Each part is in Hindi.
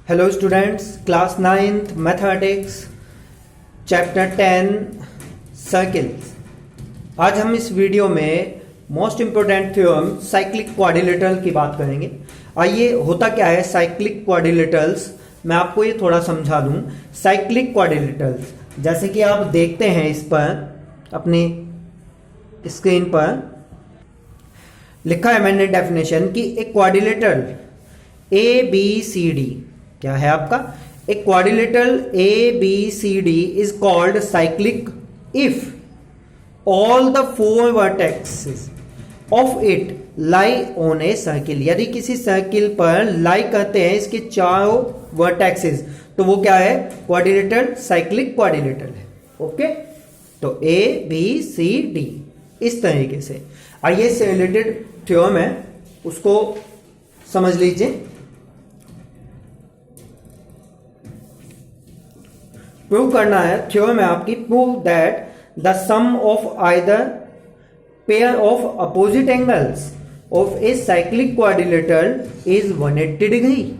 Hello students, class 9th mathematics chapter 10 circles. आज हम इस वीडियो में most important theorem cyclic quadrilateral की बात करेंगे। आइए, होता क्या है साइक्लिक क्वाड्रिलेटरल्स, मैं आपको ये थोड़ा समझा दूं। साइक्लिक क्वाड्रिलेटरल्स जैसे कि आप देखते हैं इस पर अपनी स्क्रीन पर लिखा है मैंने डेफिनेशन कि एक quadrilateral A B C D क्या है आपका, एक quadrilateral A B C D is called cyclic if all the four vertexes of it lie on a circle. यदि किसी सर्किल पर लाई करते हैं इसके चारों वर्टेक्सेस तो वो क्या है, क्वाड्रिलेटरल, साइक्लिक क्वाड्रिलेटरल है। ओके, तो ए बी सी डी इस तरीके से। आइए, इससे रिलेटेड थ्योरम है उसको समझ लीजिए। प्रूव करना है, थ्योरम है आपकी, prove that the sum of either pair of opposite angles of a cyclic quadrilateral is 180 degree.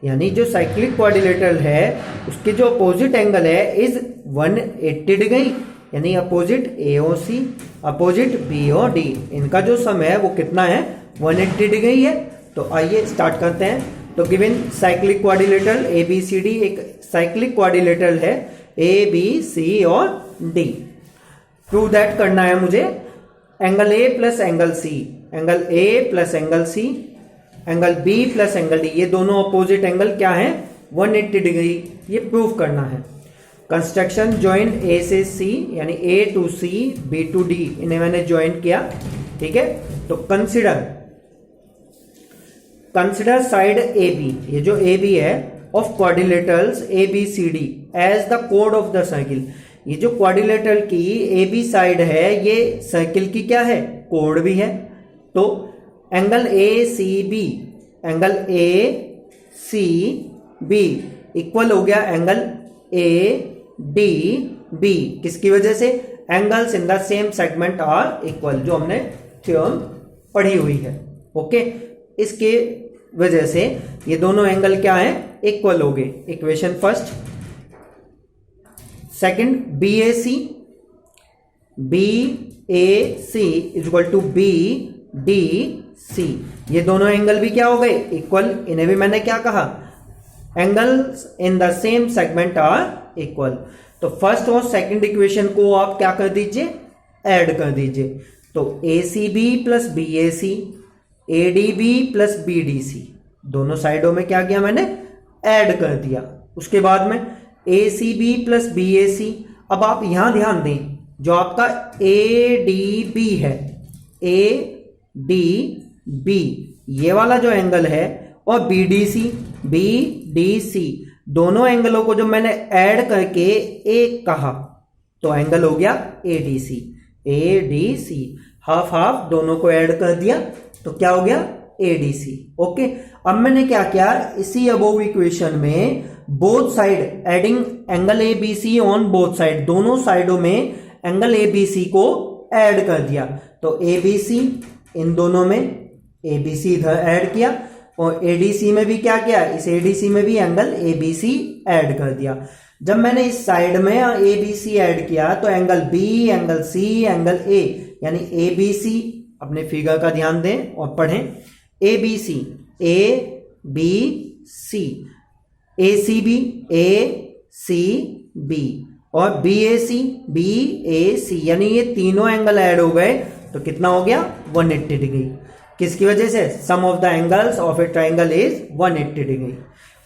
यानी जो साइक्लिक क्वाड्रिलेटरल है उसके जो अपोजिट एंगल है इज 180 डिग्री, यानी अपोजिट ए और सी, अपोजिट बी और डी, इनका जो सम है वो कितना है, 180 डिग्री है। तो आइए स्टार्ट करते हैं। तो given cyclic quadrilateral A B C D एक साइक्लिक क्वाड्रिलेटरल है, ए बी सी और डी। प्रूव दैट करना है मुझे angle A plus angle C, angle A plus angle C, angle B plus angle D, ये दोनों अपोजिट एंगल क्या है, 180 डिग्री, ये प्रूव करना है। कंस्ट्रक्शन ज्वाइन ए से सी, यानी A to C, B to D, इन्हें मैंने ज्वाइन किया। ठीक है, तो कंसिडर साइड ए बी, ये जो ए बी है, of quadrilaterals A B C D as the कोड ऑफ द सर्किल। ये जो क्वाड्रिलेटरल की ए बी साइड है ये सर्किल की क्या है, कोड भी है। तो angle A C B, angle A C B equal हो गया एंगल ए डी बी, किसकी वजह से, angles in the same segment are equal, जो हमने थ्योरम पढ़ी हुई है। ओके, इसके वजह से ये दोनों एंगल क्या है, इक्वल हो गए। Equation first. Second, B A C is equal to B D C, ये दोनों एंगल भी क्या हो गए, इक्वल। इन्हें भी मैंने क्या कहा, angles in the same segment are equal. तो फर्स्ट और सेकंड इक्वेशन को आप क्या कर दीजिए, ऐड कर दीजिए। तो A C B plus B A C, A D B plus B D C, दोनों साइडों में क्या किया मैंने, ऐड कर दिया। उसके बाद में ए C B plus B A सी। अब आप यहां ध्यान दें, जो आपका ए डी बी है, ए डी बी ये वाला जो एंगल है, और बी डी सी दोनों एंगलों को जो मैंने ऐड करके एक कहा तो एंगल हो गया A D C, half half दोनों को ऐड कर दिया तो क्या हो गया, ए डी सी। ओके, अब मैंने क्या किया, इसी अबोव इक्वेशन में both side adding angle A B C on both side, दोनों साइडों में एंगल ए बी सी को ऐड कर दिया। तो ए बी सी, इन दोनों में ए बी सी इधर ऐड किया, और ए डी सी में भी क्या किया, इस ए डी सी में भी angle A B C add कर दिया। जब मैंने इस साइड में ए बी सी ऐड किया तो angle B, angle C, angle A, यानी ए बी सी, अपने फिगर का ध्यान दें और पढ़ें, A B C, A B C, A C B और बी ए सी, यानी ये तीनों एंगल ऐड हो गए तो कितना हो गया, 180 डिग्री। किसकी वजह से, sum of the angles of a triangle is 180 degree.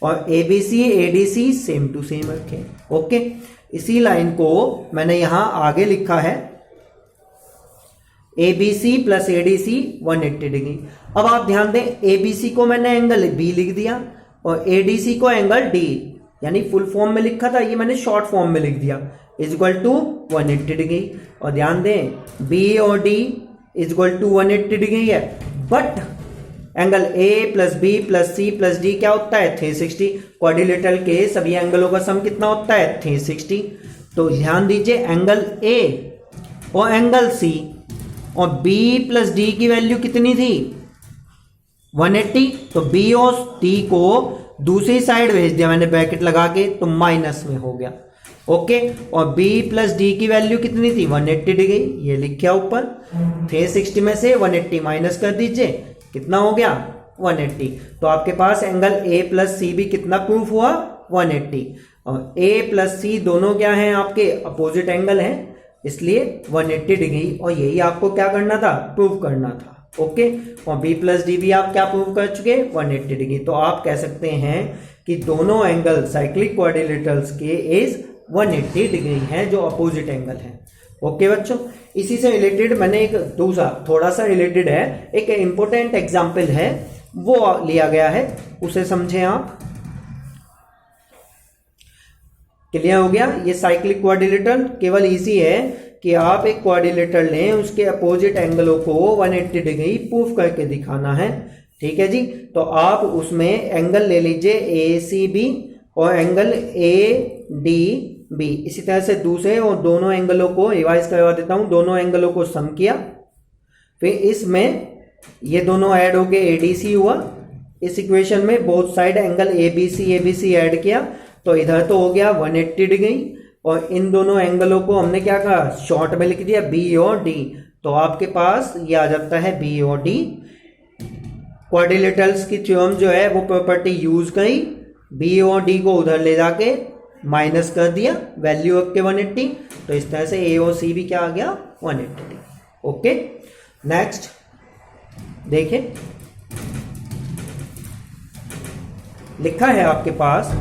और A B C A D C same to same रखें। ओके, इसी लाइन को मैंने यहां आगे लिखा है, A B C plus A D C 180 degree. अब आप ध्यान दें, ए बी सी को मैंने एंगल बी लिख दिया और ए डी सी को एंगल डी, यानी फुल फॉर्म में लिखा था, ये मैंने शॉर्ट फॉर्म में लिख दिया, इज इक्वल टू 180 डिग्री। और ध्यान दें, बी और D is equal to 180 degree है, but angle A plus B plus C plus D क्या होता है, 360। क्वाड्रिलेटरल के सभी एंगलों का सम कितना होता है, 360। तो ध्यान दीजिए, एंगल ए और एंगल सी और B प्लस डी की वैल्यू कितनी थी, 180। तो B और D को दूसरी साइड भेज दिया मैंने ब्रैकेट लगा के, तो माइनस में हो गया। ओके, और b प्लस डी की वैल्यू कितनी थी 180 डिग्री, ये लिखा ऊपर। 360 में से 180 माइनस कर दीजिए, कितना हो गया 180। तो आपके पास एंगल a प्लस सी भी कितना प्रूफ हुआ 180। और a प्लस सी दोनों क्या हैं आपके अपोजिट एंगल हैं, इसलिए 180 डिग्री, और यही आपको क्या करना था प्रूव करना था। ओके, और b प्लस डी भी आप क्या प्रूव कर चुके 180 डिग्री। तो आप कह सकते हैं कि दोनों एंगल साइक्लिक क्वाड्रिलेटरल्स के इज 180 डिग्री हैं, जो अपोजिट एंगल हैं। ओके बच्चों, इसी से रिलेटेड मैंने एक दूसरा थोड़ा सा रिलेटेड है, एक इंपॉर्टेंट एग्जांपल है वो लिया गया है, उसे समझें आप। क्लियर हो गया? ये साइक्लिक क्वाड्रिलेटरल केवल इसी है कि आप एक क्वाड्रिलेटरल लें, उसके अपोजिट एंगलों को 180 डिग्री प्रूफ करके दिखाना है। ठीक है जी, तो आप उसमें एंगल ले लीजिए ACB और एंगल ADB। इसी तरह से दूसरे और दोनों एंगलों को रिवाइज करवा देता हूं, दोनों एंगलों को सम किया, फिर इसमें ये दोनों ऐड होके ADC हुआ। इस इक्वेशन में both side angle ABC add किया, तो इधर तो हो गया 180 डिग्री, और इन दोनों एंगलों को हमने क्या कहा शॉर्ट में लिख दिया B और D। तो आपके पास ये आ जाता है B और D। क्वाड्रिलेटरल्स की थ्योरम जो है वो प्रॉपर्टी यूज करी, B और D को उधर ले जाके माइनस कर दिया, वैल्यू रख के 180। तो इस तरह से A और C भी क्या आ गया 180। ओके, नेक्स्ट देखें, लिखा है आपके पास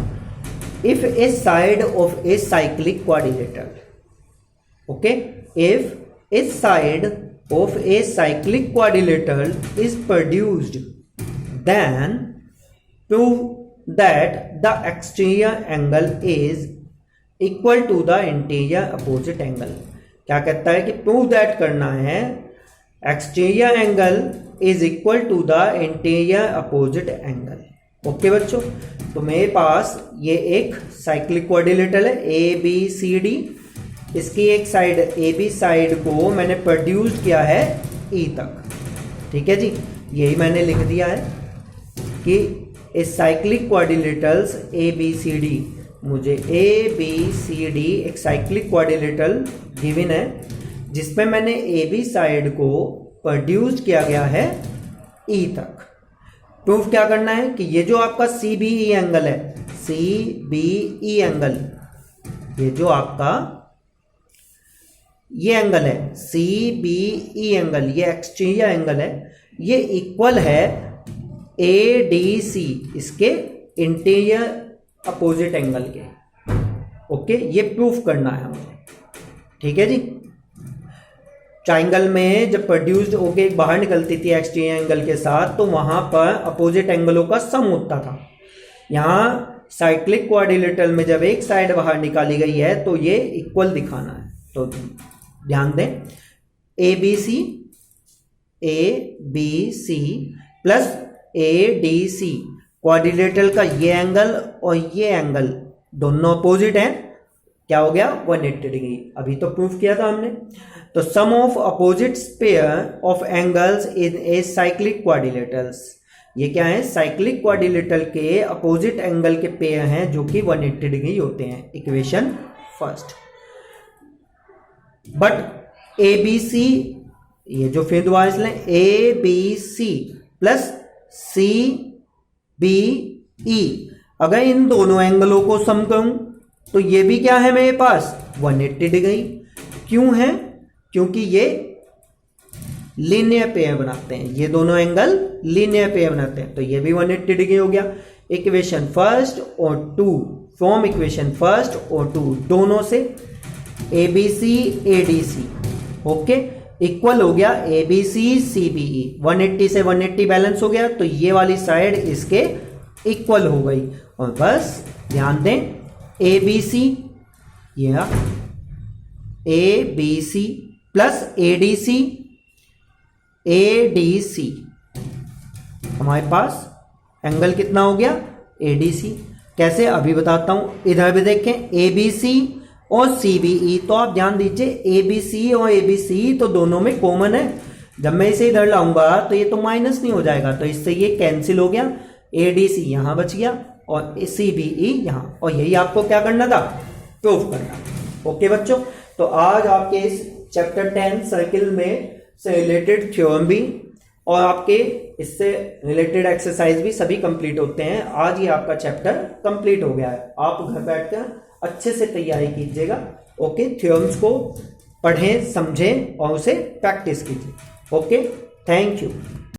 if a side of a cyclic quadrilateral, okay, if a side of a cyclic quadrilateral is produced, then prove that the exterior angle is equal to the interior opposite angle। क्या कहता है कि prove that करना है exterior angle is equal to the interior opposite angle। Okay बच्चों, तो मेरे पास ये एक साइक्लिक क्वाड्रिलेटरल है ABCD, इसकी एक साइड AB साइड को मैंने प्रोड्यूस किया है E तक। ठीक है जी, यही मैंने लिख दिया है कि इस साइक्लिक क्वाड्रिलेटरल्स ABCD, मुझे ABCD एक साइक्लिक क्वाड्रिलेटरल गिवन है जिसमें मैंने AB साइड को प्रोड्यूस किया गया है E तक। प्रूफ क्या करना है कि ये जो आपका CBE एंगल है, CBE एंगल, ये जो आपका ये एंगल है CBE एंगल, ये एक्सटीरियर एंगल है, ये इक्वल है ADC इसके इंटीरियर अपोजिट एंगल के। ओके, ये प्रूफ करना है मुझे। ठीक है जी, ट्राइंगल में जब प्रोड्यूस्ड होके बाहर निकलती थी एक्सटीरियर एंगल के साथ, तो वहां पर अपोजिट एंगलों का सम होता था। यहाँ साइक्लिक क्वाड्रिलेटरल में जब एक साइड बाहर निकाली गई है तो ये इक्वल दिखाना है। तो ध्यान दें, ABC प्लस ADC क्वाड्रिलेटरल का ये एंगल और ये एंगल दोनों अपोजिट हैं, क्या हो गया 180 डिग्री। अभी तो प्रूफ किया था हमने। तो sum of opposite pair of angles in a cyclic quadrilaterals, ये क्या है साइक्लिक क्वाड्रिलेटरल के अपोजिट एंगल के पेयर हैं जो कि 180 डिग्री होते हैं। इक्वेशन फर्स्ट, बट ABC, ये जो फिर दोबारा लें ABC प्लस CBE, अगर इन दोनों एंगलों को सम करूं तो ये भी क्या है मेरे पास 180 डिग्री। क्यों है? क्योंकि ये लीनियर पेयर बनाते हैं, ये दोनों एंगल लीनियर पेयर बनाते हैं, तो ये भी 180 डिग्री हो गया। इक्वेशन फर्स्ट और टू, फ्रॉम इक्वेशन फर्स्ट और टू दोनों से ABC ADC ओके इक्वल हो गया ABC CBE। 180 से 180 बैलेंस हो गया, तो ये वाली साइड इसके इक्वल हो गई। और बस ध्यान दें ABC, ये ABC प्लस ADC हमारे पास एंगल कितना हो गया ADC। कैसे अभी बताता हूं। इधर भी देखें ABC और CBE, तो आप ध्यान दीजिए ABC और ABC तो दोनों में कॉमन है। जब मैं इसे इधर लाऊंगा तो ये तो माइनस नहीं हो जाएगा, तो इससे ये कैंसिल हो गया। ADC यहां बच गया और सी बी ई यहाँ, और यही आपको क्या करना था, प्रूफ करना। ओके बच्चों, तो आज आपके इस चैप्टर 10 सर्किल में से रिलेटेड थ्योरम भी और आपके इससे रिलेटेड एक्सरसाइज भी सभी कंप्लीट होते हैं। आज ही आपका चैप्टर कंप्लीट हो गया है। आप घर बैठकर अच्छे से तैयारी कीजिएगा। ओके, थ्योरम्स को पढ़ें, समझें और उसे प्रैक्टिस कीजिए। Okay, thank you.